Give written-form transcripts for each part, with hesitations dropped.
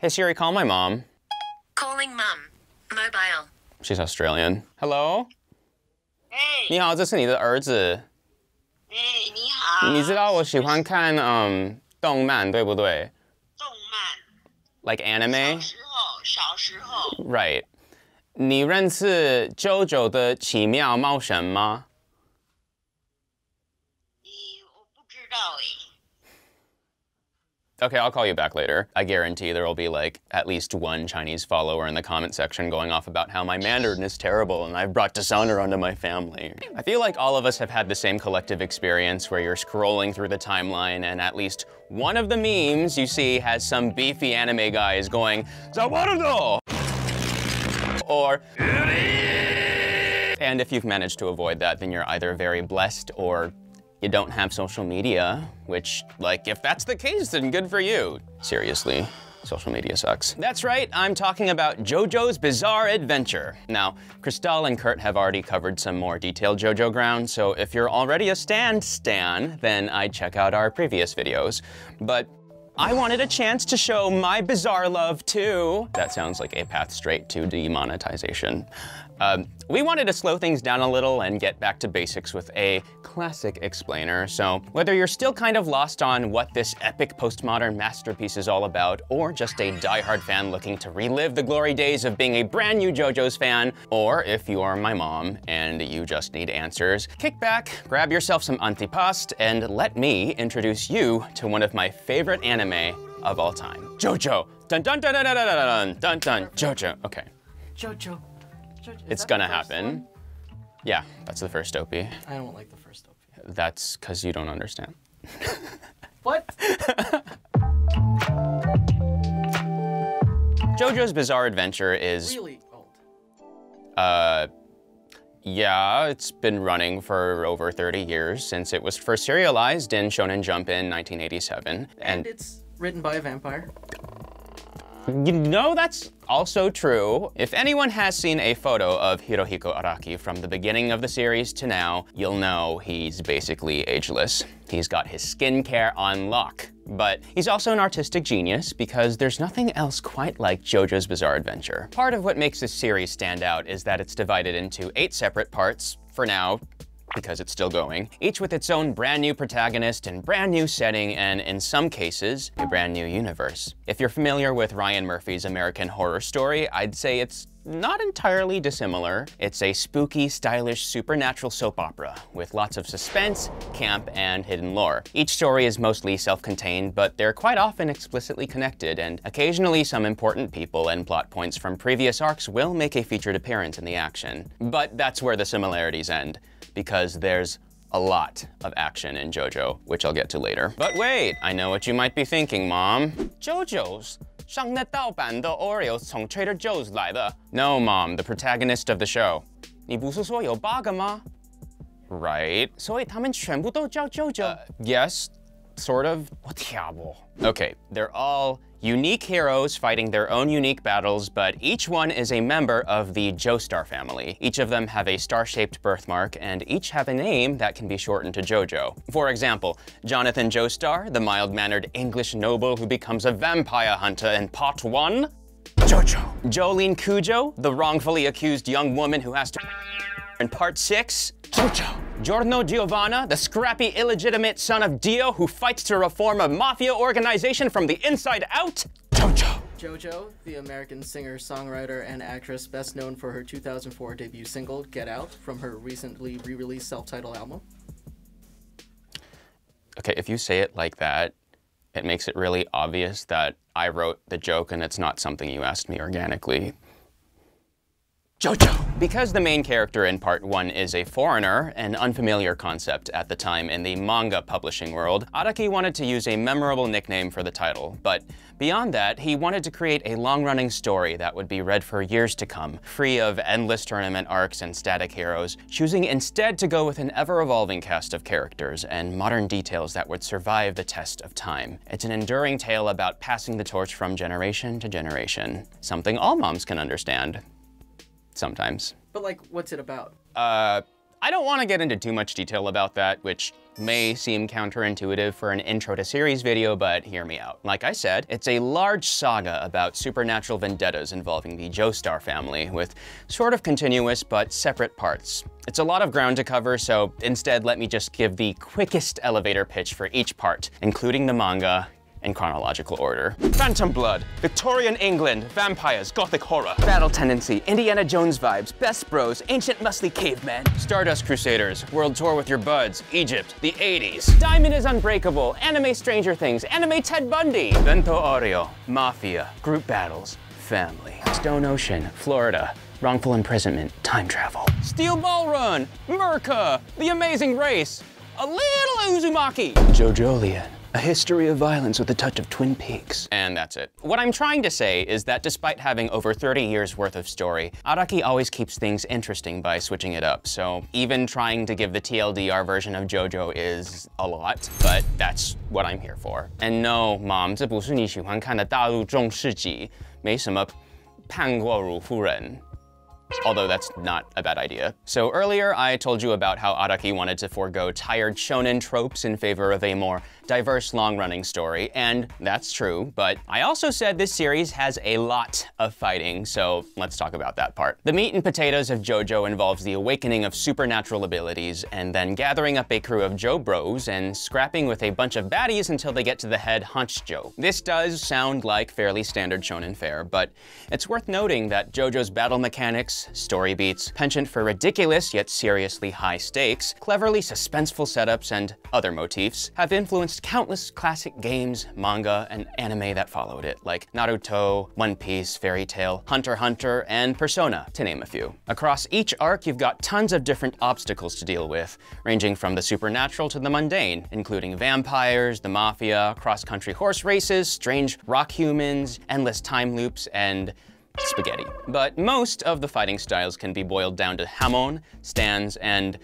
Hey Siri, call my mom. Calling mum. Mobile. She's Australian. Hello? 哎你好，这是你的儿子。哎，你好。你知道我喜欢看动漫，对不对？动漫。 Like anime? 小时候。 Right. 你认识 JoJo 的奇妙冒险吗？ 我不知道哎。 Okay, I'll call you back later. I guarantee there will be like at least one Chinese follower in the comment section going off about how my Mandarin is terrible and I've brought dishonor onto my family. I feel like all of us have had the same collective experience where you're scrolling through the timeline and at least one of the memes you see has some beefy anime guys going, "Zawarudo!" Or, and if you've managed to avoid that, then you're either very blessed or you don't have social media, which, like, if that's the case, then good for you. Seriously, social media sucks. That's right, I'm talking about JoJo's Bizarre Adventure. Now, Crystal and Kurt have already covered some more detailed JoJo ground, so if you're already a stan, then I'd check out our previous videos. But I wanted a chance to show my bizarre love too. That sounds like a path straight to demonetization. We wanted to slow things down a little and get back to basics with a classic explainer. So whether you're still kind of lost on what this epic postmodern masterpiece is all about, or just a diehard fan looking to relive the glory days of being a brand new JoJo's fan, or if you are my mom and you just need answers, kick back, grab yourself some antipast, and let me introduce you to one of my favorite anime of all time. JoJo. Dun dun dun dun dun dun dun dun dun. JoJo. Okay. JoJo. It's gonna happen. Yeah, that's the first Opie. I don't like the first Opie. That's because you don't understand. What? JoJo's Bizarre Adventure is Really old. Yeah, it's been running for over 30 years since it was first serialized in Shonen Jump in 1987. And it's written by a vampire. You know, that's also true. If anyone has seen a photo of Hirohiko Araki from the beginning of the series to now, you'll know he's basically ageless. He's got his skincare on lock. But he's also an artistic genius because there's nothing else quite like JoJo's Bizarre Adventure. Part of what makes this series stand out is that it's divided into 8 separate parts, for now, because it's still going, each with its own brand new protagonist and brand new setting, and in some cases, a brand new universe. If you're familiar with Ryan Murphy's American Horror Story, I'd say it's not entirely dissimilar. It's a spooky, stylish, supernatural soap opera with lots of suspense, camp, and hidden lore. Each story is mostly self-contained, but they're quite often explicitly connected, and occasionally some important people and plot points from previous arcs will make a featured appearance in the action. But that's where the similarities end, because there's a lot of action in JoJo, which I'll get to later. But wait, I know what you might be thinking, Mom. JoJo's 上那盗版的 Oreos 从 Trader Joe's 来的. No, Mom, the protagonist of the show. 你不是说有8个吗? Right. 所以他们全部都叫 JoJo. Yes, sort of. 我听不. Okay, they're all unique heroes fighting their own unique battles, but each one is a member of the Joestar family. Each of them have a star-shaped birthmark, and each have a name that can be shortened to JoJo. For example, Jonathan Joestar, the mild-mannered English noble who becomes a vampire hunter in Part 1. JoJo. Jolene Cujo, the wrongfully accused young woman who has to in Part 6. JoJo. Giorno Giovanna, the scrappy, illegitimate son of Dio who fights to reform a mafia organization from the inside out. JoJo. JoJo, the American singer, songwriter, and actress best known for her 2004 debut single, Get Out, from her recently re-released self-titled album. Okay, if you say it like that, it makes it really obvious that I wrote the joke and it's not something you asked me organically. JoJo. Because the main character in Part 1 is a foreigner, an unfamiliar concept at the time in the manga publishing world, Araki wanted to use a memorable nickname for the title. But beyond that, he wanted to create a long-running story that would be read for years to come, free of endless tournament arcs and static heroes, choosing instead to go with an ever-evolving cast of characters and modern details that would survive the test of time. It's an enduring tale about passing the torch from generation to generation, something all moms can understand. Sometimes. But like, what's it about? I don't want to get into too much detail about that, which may seem counterintuitive for an intro to series video, but hear me out. Like I said, it's a large saga about supernatural vendettas involving the Joestar family, with sort of continuous but separate parts. It's a lot of ground to cover, so instead let me just give the quickest elevator pitch for each part, including the manga, in chronological order. Phantom blood, Victorian England, vampires, gothic horror, battle tendency, Indiana Jones vibes, best bros, ancient muscly cavemen, Stardust Crusaders, world tour with your buds, Egypt, the 80s, Diamond is Unbreakable, anime Stranger Things, anime Ted Bundy, Vento Oreo, Mafia, group battles, family, Stone Ocean, Florida, wrongful imprisonment, time travel, Steel Ball Run, Merca, The Amazing Race, a little Uzumaki, JoJolion, a history of violence with a touch of Twin Peaks. And that's it. What I'm trying to say is that despite having over 30 years worth of story, Araki always keeps things interesting by switching it up. So even trying to give the TLDR version of JoJo is a lot, but that's what I'm here for. And no, Mom, 这不是你喜欢看的大陆重事集，没什么判过如夫人。 Although that's not a bad idea. So earlier I told you about how Araki wanted to forego tired shonen tropes in favor of a more diverse long-running story, and that's true, but I also said this series has a lot of fighting, so let's talk about that part. The meat and potatoes of JoJo involves the awakening of supernatural abilities, and then gathering up a crew of Joe Bros and scrapping with a bunch of baddies until they get to the head Honcho. This does sound like fairly standard shonen fare, but it's worth noting that JoJo's battle mechanics, story beats, penchant for ridiculous yet seriously high stakes, cleverly suspenseful setups, and other motifs have influenced countless classic games, manga, and anime that followed it, like Naruto, One Piece, Fairy Tail, Hunter x Hunter, and Persona, to name a few. Across each arc, you've got tons of different obstacles to deal with, ranging from the supernatural to the mundane, including vampires, the mafia, cross-country horse races, strange rock humans, endless time loops, and spaghetti. But most of the fighting styles can be boiled down to Hamon, stands, and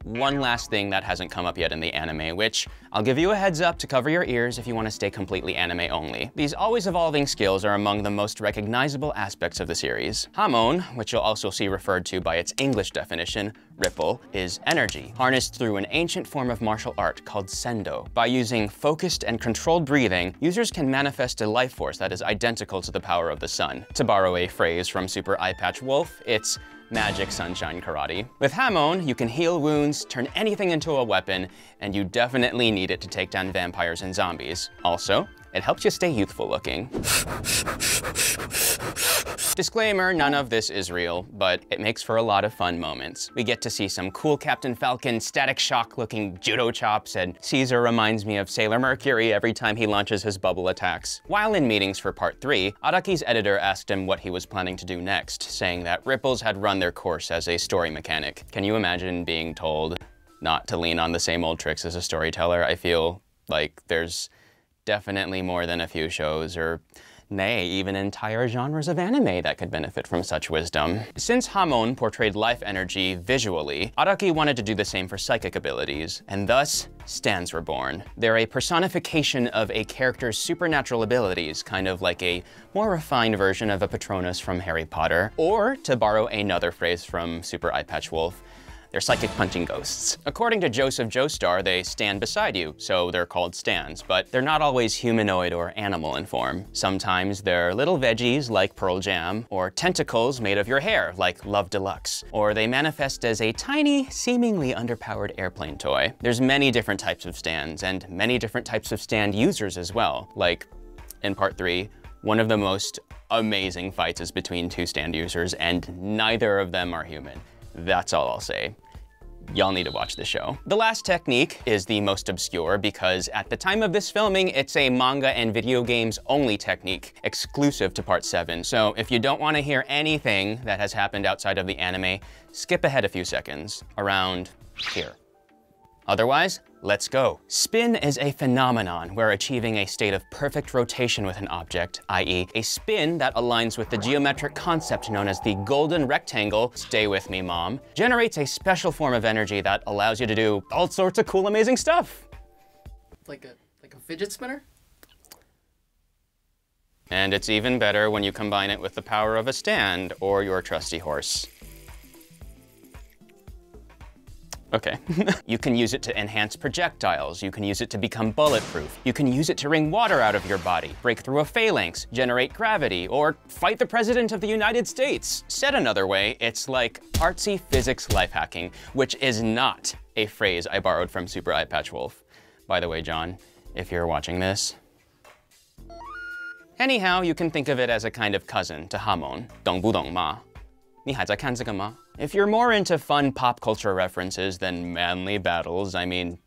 one last thing that hasn't come up yet in the anime, which I'll give you a heads up to cover your ears if you want to stay completely anime only. These always evolving skills are among the most recognizable aspects of the series. Hamon, which you'll also see referred to by its English definition, Ripple, is energy, harnessed through an ancient form of martial art called Sendo. By using focused and controlled breathing, users can manifest a life force that is identical to the power of the sun. To borrow a phrase from Super Eye Patch Wolf, it's magic sunshine karate. With Hamon, you can heal wounds, turn anything into a weapon, and you definitely need it to take down vampires and zombies. Also, it helps you stay youthful looking. Disclaimer, none of this is real, but it makes for a lot of fun moments. We get to see some cool Captain Falcon Static Shock looking judo chops, and Caesar reminds me of Sailor Mercury every time he launches his bubble attacks. While in meetings for part 3, Araki's editor asked him what he was planning to do next, saying that Ripples had run their course as a story mechanic. Can you imagine being told not to lean on the same old tricks as a storyteller? I feel like there's definitely more than a few shows, or nay, even entire genres of anime that could benefit from such wisdom. Since Hamon portrayed life energy visually, Araki wanted to do the same for psychic abilities, and thus, stands were born. They're a personification of a character's supernatural abilities, kind of like a more refined version of a Patronus from Harry Potter, or, to borrow another phrase from Super Eye Patch Wolf, they're psychic punching ghosts. According to Joseph Joestar, they stand beside you, so they're called stands, but they're not always humanoid or animal in form. Sometimes they're little veggies like Pearl Jam, or tentacles made of your hair like Love Deluxe, or they manifest as a tiny, seemingly underpowered airplane toy. There's many different types of stands, and many different types of stand users as well. Like, in part 3, one of the most amazing fights is between two stand users, and neither of them are human. That's all I'll say. Y'all need to watch the show. The last technique is the most obscure because at the time of this filming, it's a manga and video games only technique, exclusive to part 7. So if you don't want to hear anything that has happened outside of the anime, skip ahead a few seconds, around here. Otherwise, let's go. Spin is a phenomenon where achieving a state of perfect rotation with an object, i.e. a spin that aligns with the geometric concept known as the golden rectangle, stay with me, Mom, generates a special form of energy that allows you to do all sorts of cool, amazing stuff. Like a fidget spinner? And it's even better when you combine it with the power of a stand or your trusty horse. Okay. You can use it to enhance projectiles. You can use it to become bulletproof. You can use it to wring water out of your body, break through a phalanx, generate gravity, or fight the President of the United States. Said another way, it's like artsy physics life hacking, which is not a phrase I borrowed from Super Eye Patch Wolf. By the way, John, if you're watching this. Anyhow, you can think of it as a kind of cousin to Hamon, 懂不懂嘛? 你还在看这个吗? If you're more into fun pop culture references than manly battles, I mean,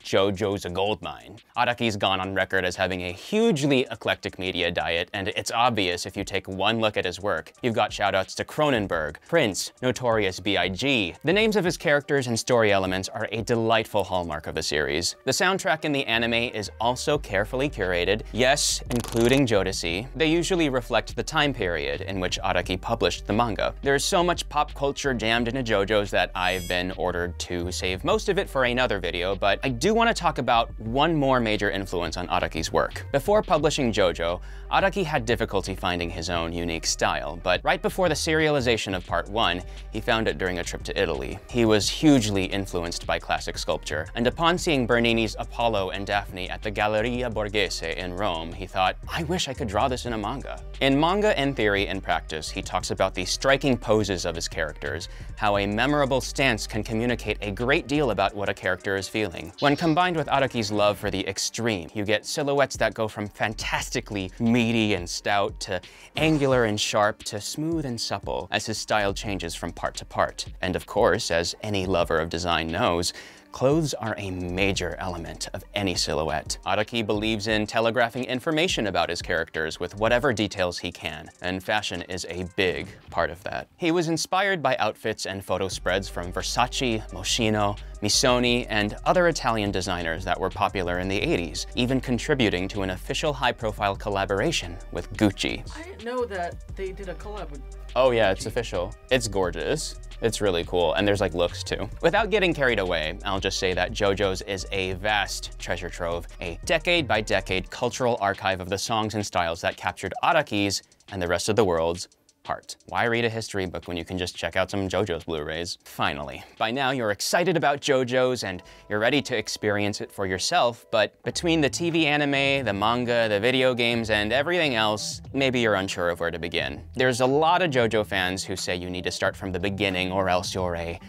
JoJo's a goldmine. Araki's gone on record as having a hugely eclectic media diet, and it's obvious if you take one look at his work. You've got shoutouts to Cronenberg, Prince, Notorious B.I.G. The names of his characters and story elements are a delightful hallmark of the series. The soundtrack in the anime is also carefully curated, yes, including Jodeci. They usually reflect the time period in which Araki published the manga. There's so much pop culture jammed into JoJo's that I've been ordered to save most of it for another video, but I do want to talk about one more major influence on Araki's work. Before publishing JoJo, Araki had difficulty finding his own unique style, but right before the serialization of Part 1, he found it during a trip to Italy. He was hugely influenced by classic sculpture, and upon seeing Bernini's Apollo and Daphne at the Galleria Borghese in Rome, he thought, I wish I could draw this in a manga. In Manga in Theory and Practice, he talks about the striking poses of his characters, how a memorable stance can communicate a great deal about what a character is feeling. When combined with Araki's love for the extreme, you get silhouettes that go from fantastically meaty and stout to angular and sharp to smooth and supple as his style changes from part to part. And of course, as any lover of design knows, clothes are a major element of any silhouette. Araki believes in telegraphing information about his characters with whatever details he can, and fashion is a big part of that. He was inspired by outfits and photo spreads from Versace, Moschino, Missoni, and other Italian designers that were popular in the 80s, even contributing to an official high-profile collaboration with Gucci. I didn't know that they did a collab with Oh yeah, it's official. It's gorgeous. It's really cool, and there's like looks too. Without getting carried away, I'll just say that JoJo's is a vast treasure trove, a decade by decade cultural archive of the songs and styles that captured Araki's and the rest of the world's heart. Why read a history book when you can just check out some JoJo's Blu-rays? Finally, by now you're excited about JoJo's and you're ready to experience it for yourself, but between the TV anime, the manga, the video games, and everything else, maybe you're unsure of where to begin. There's a lot of JoJo fans who say you need to start from the beginning or else you're a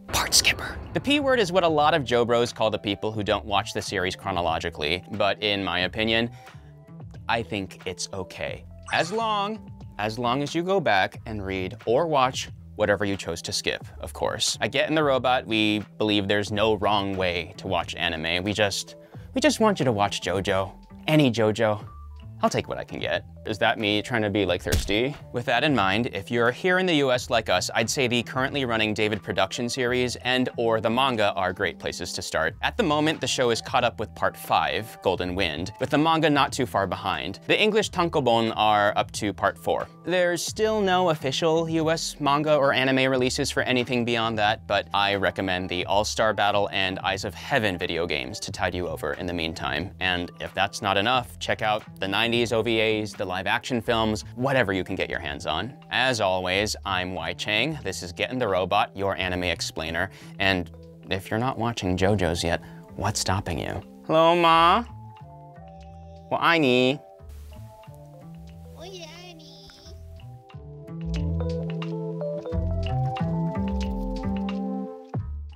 part skipper. The P word is what a lot of JoBros call the people who don't watch the series chronologically, but in my opinion, I think it's okay. As long as you go back and read or watch whatever you chose to skip, of course. I get in the robot, we believe there's no wrong way to watch anime. We just want you to watch JoJo. Any JoJo. I'll take what I can get. Is that me trying to be like thirsty? With that in mind, if you're here in the US like us, I'd say the currently running David production series and or the manga are great places to start. At the moment, the show is caught up with part 5, Golden Wind, with the manga not too far behind. The English tankobon are up to part 4. There's still no official US manga or anime releases for anything beyond that, but I recommend the All-Star Battle and Eyes of Heaven video games to tide you over in the meantime. And if that's not enough, check out the 90s OVAs, the live action films, whatever you can get your hands on. As always, I'm Wai Chang. This is Getting the Robot, your anime explainer. And if you're not watching JoJo's yet, what's stopping you? Hello, Ma? 我爱你.